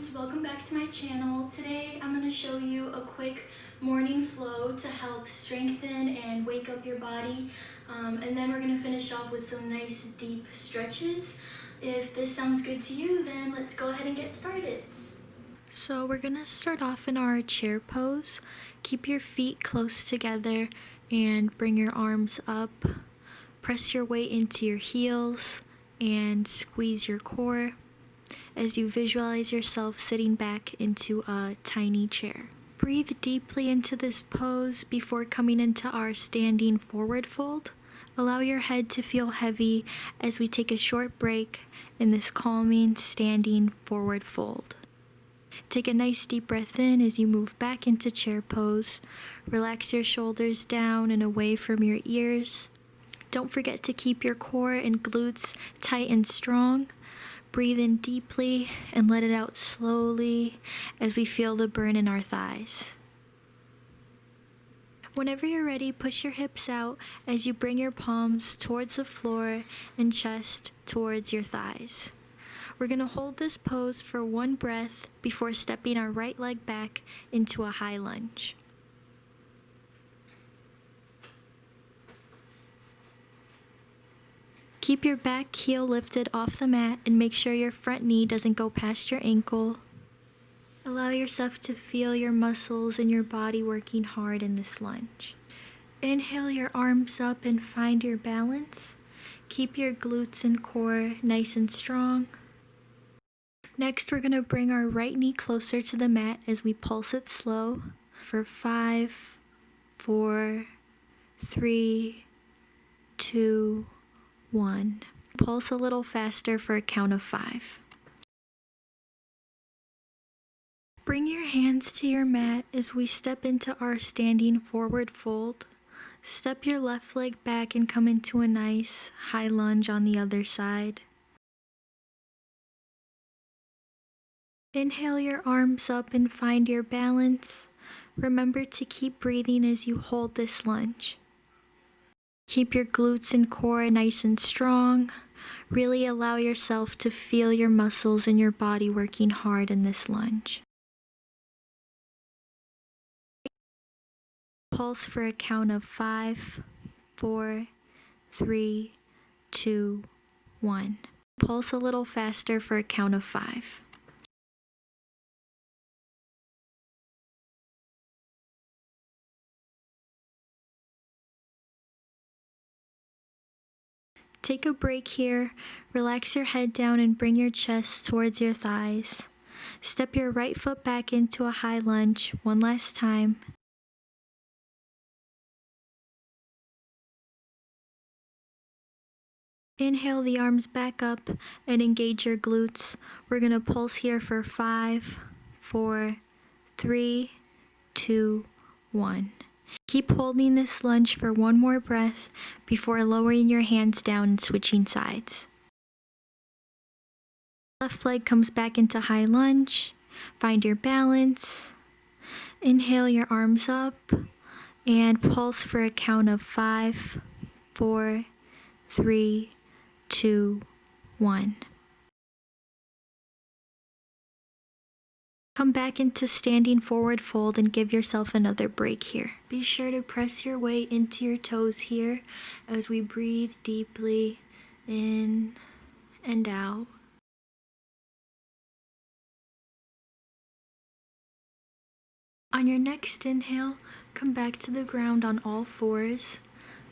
friends, welcome back to my channel. Today I'm going to show you a quick morning flow to help strengthen and wake up your body, and then we're going to finish off with some nice deep stretches. If this sounds good to you, then let's go ahead and get started. So we're going to start off in our chair pose. Keep your feet close together and bring your arms up. Press your weight into your heels and squeeze your core as you visualize yourself sitting back into a tiny chair. Breathe deeply into this pose before coming into our standing forward fold. Allow your head to feel heavy as we take a short break in this calming standing forward fold. Take a nice deep breath in as you move back into chair pose. Relax your shoulders down and away from your ears. Don't forget to keep your core and glutes tight and strong. Breathe in deeply and let it out slowly as we feel the burn in our thighs. Whenever you're ready, push your hips out as you bring your palms towards the floor and chest towards your thighs. We're going to hold this pose for one breath before stepping our right leg back into a high lunge. Keep your back heel lifted off the mat and make sure your front knee doesn't go past your ankle. Allow yourself to feel your muscles and your body working hard in this lunge. Inhale your arms up and find your balance. Keep your glutes and core nice and strong. Next, we're going to bring our right knee closer to the mat as we pulse it slow for 5, 4, 3, 2, 1. Pulse a little faster for a count of 5. Bring your hands to your mat as we step into our standing forward fold. Step your left leg back and come into a nice high lunge on the other side. Inhale your arms up and find your balance. Remember to keep breathing as you hold this lunge. Keep your glutes and core nice and strong. Really allow yourself to feel your muscles and your body working hard in this lunge. Pulse for a count of 5, 4, 3, 2, 1. Pulse a little faster for a count of 5. Take a break here, relax your head down and bring your chest towards your thighs. Step your right foot back into a high lunge one last time. Inhale the arms back up and engage your glutes. We're going to pulse here for 5, 4, 3, 2, 1. Keep holding this lunge for one more breath before lowering your hands down and switching sides. Left leg comes back into high lunge. Find your balance. Inhale your arms up and pulse for a count of 5, 4, 3, 2, 1. Come back into standing forward fold and give yourself another break here. Be sure to press your weight into your toes here as we breathe deeply in and out. On your next inhale, come back to the ground on all fours.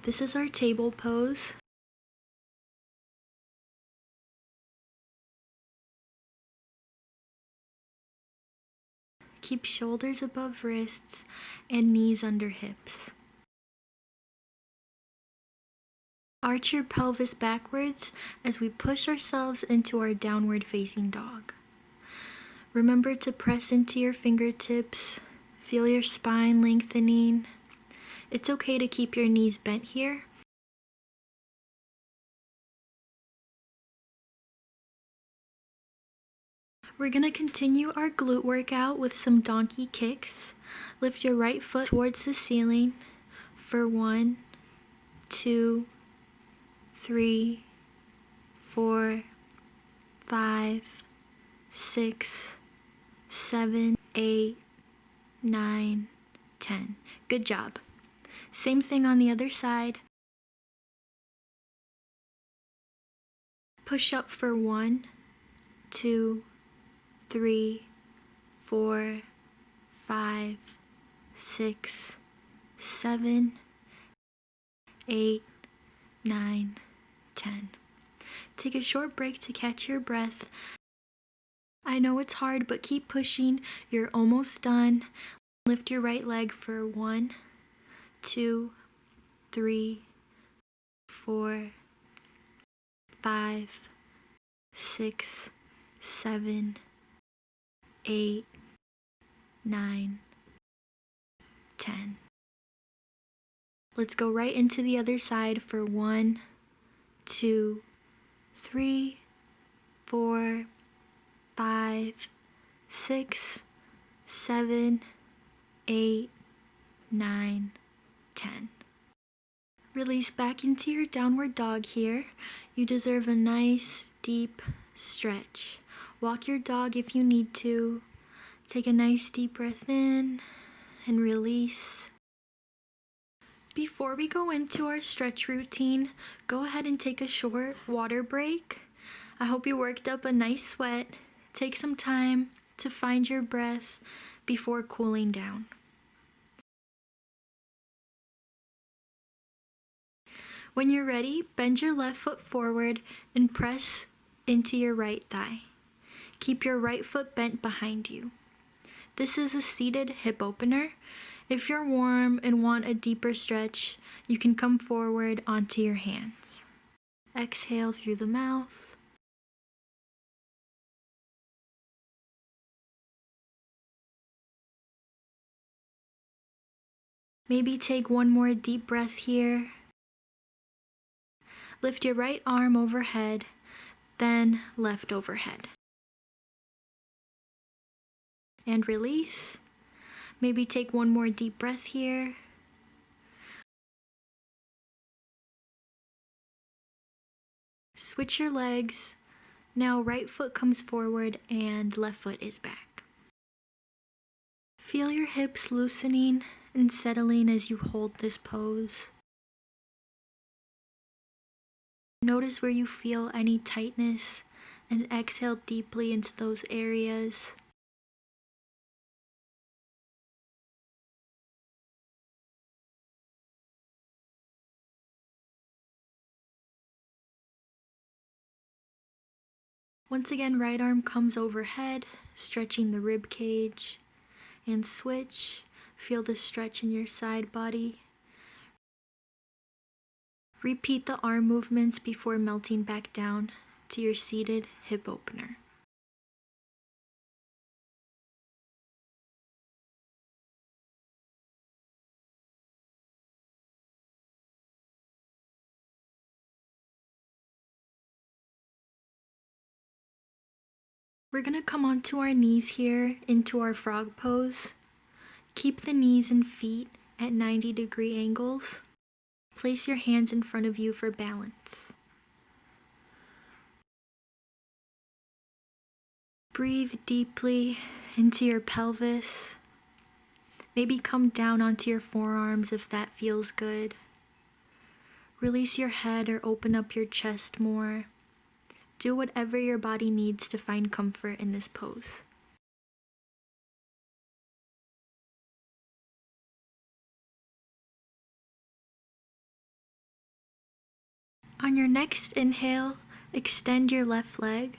This is our table pose. Keep shoulders above wrists and knees under hips. Arch your pelvis backwards as we push ourselves into our downward facing dog. Remember to press into your fingertips, feel your spine lengthening. It's okay to keep your knees bent here. We're going to continue our glute workout with some donkey kicks. Lift your right foot towards the ceiling for 1, 2, 3, 4, 5, 6, 7, 8, 9, 10. Good job. Same thing on the other side. Push up for 1, 2, 3, 4, 5, 6, 7, 8, 9, 10. Take a short break to catch your breath. I know it's hard, but keep pushing. You're almost done. Lift your right leg for 1, 2, 3, 4, 5, 6, 7, 8, 9, 10. Let's go right into the other side for 1, 2, 3, 4, 5, 6, 7, 8, 9, 10. Release back into your downward dog here. You deserve a nice, deep stretch. Walk your dog if you need to. Take a nice deep breath in and release. Before we go into our stretch routine, go ahead and take a short water break. I hope you worked up a nice sweat. Take some time to find your breath before cooling down. When you're ready, bend your left foot forward and press into your right thigh. Keep your right foot bent behind you. This is a seated hip opener. If you're warm and want a deeper stretch, you can come forward onto your hands. Exhale through the mouth. Maybe take one more deep breath here. Lift your right arm overhead, then left overhead. And release. Maybe take one more deep breath here. Switch your legs. Now right foot comes forward and left foot is back. Feel your hips loosening and settling as you hold this pose. Notice where you feel any tightness and exhale deeply into those areas. Once again, right arm comes overhead, stretching the rib cage, and switch. Feel the stretch in your side body. Repeat the arm movements before melting back down to your seated hip opener. We're going to come onto our knees here into our frog pose. Keep the knees and feet at 90-degree angles. Place your hands in front of you for balance. Breathe deeply into your pelvis. Maybe come down onto your forearms if that feels good. Release your head or open up your chest more. Do whatever your body needs to find comfort in this pose. On your next inhale, extend your left leg.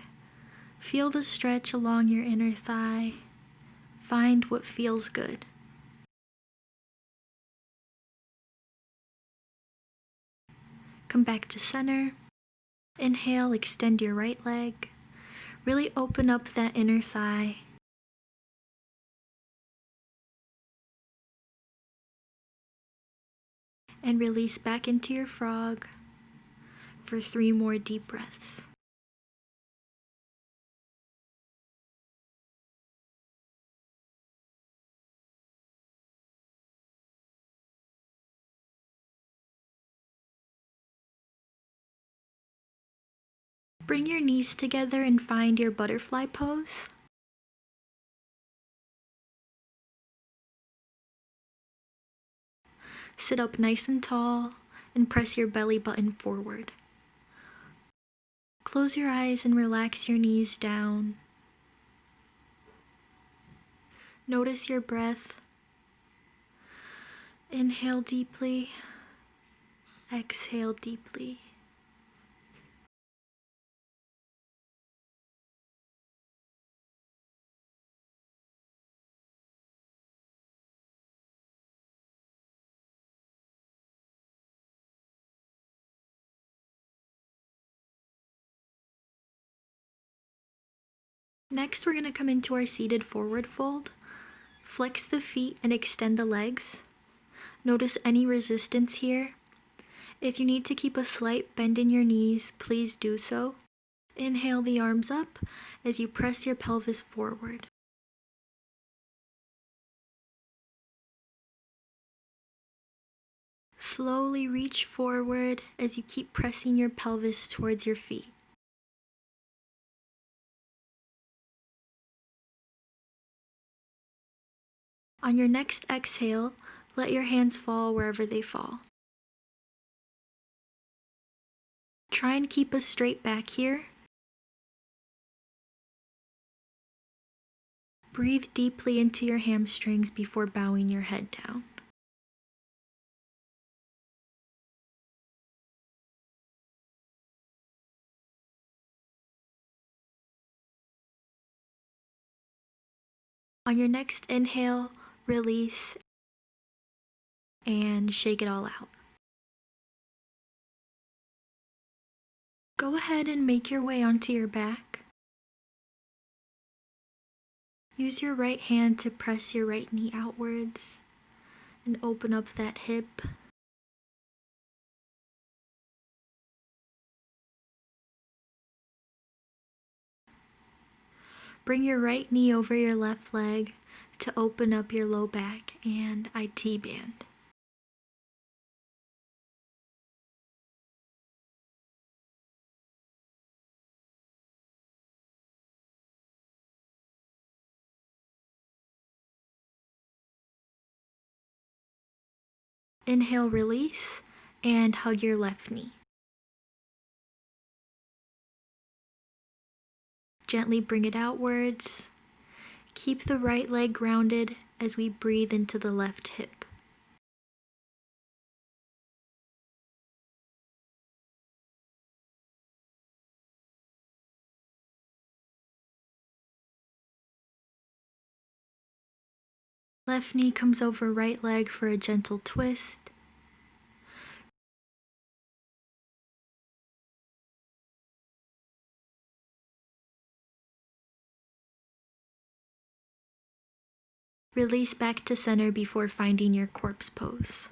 Feel the stretch along your inner thigh. Find what feels good. Come back to center. Inhale, extend your right leg. Really open up that inner thigh. And release back into your frog for 3 more deep breaths. Bring your knees together and find your butterfly pose. Sit up nice and tall and press your belly button forward. Close your eyes and relax your knees down. Notice your breath. Inhale deeply. Exhale deeply. Next, we're going to come into our seated forward fold. Flex the feet and extend the legs. Notice any resistance here. If you need to keep a slight bend in your knees, please do so. Inhale the arms up as you press your pelvis forward. Slowly reach forward as you keep pressing your pelvis towards your feet. On your next exhale, let your hands fall wherever they fall. Try and keep a straight back here. Breathe deeply into your hamstrings before bowing your head down. On your next inhale, release and shake it all out. Go ahead and make your way onto your back. Use your right hand to press your right knee outwards and open up that hip. Bring your right knee over your left leg to open up your low back and IT band. Inhale, release, and hug your left knee. Gently bring it outwards. Keep the right leg grounded as we breathe into the left hip. Left knee comes over right leg for a gentle twist. Release back to center before finding your corpse pose.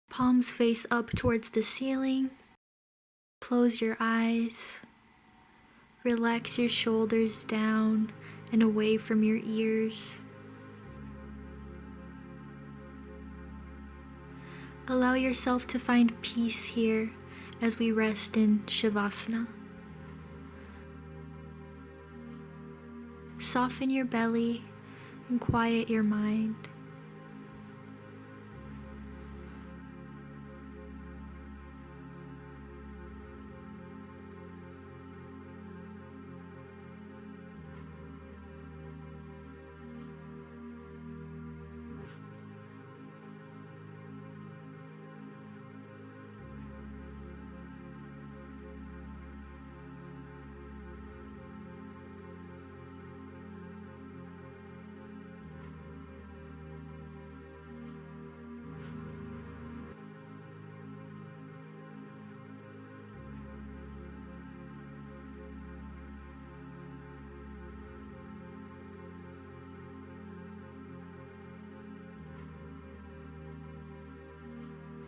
Palms face up towards the ceiling. Close your eyes. Relax your shoulders down and away from your ears. Allow yourself to find peace here as we rest in Shavasana. Soften your belly and quiet your mind.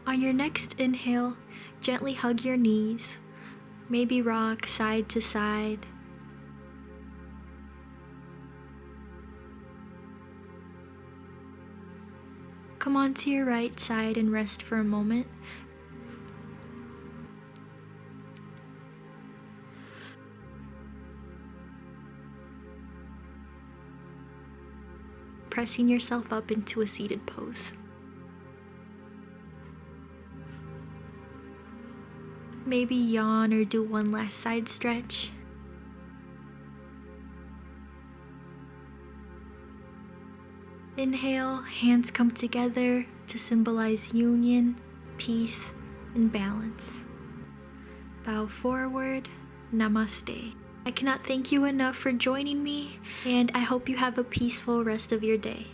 On your next inhale, gently hug your knees, maybe rock side to side. Come onto your right side and rest for a moment. pressing yourself up into a seated pose. Maybe yawn or do one last side stretch. Inhale, hands come together to symbolize union, peace, and balance. Bow forward, namaste. I cannot thank you enough for joining me, and I hope you have a peaceful rest of your day.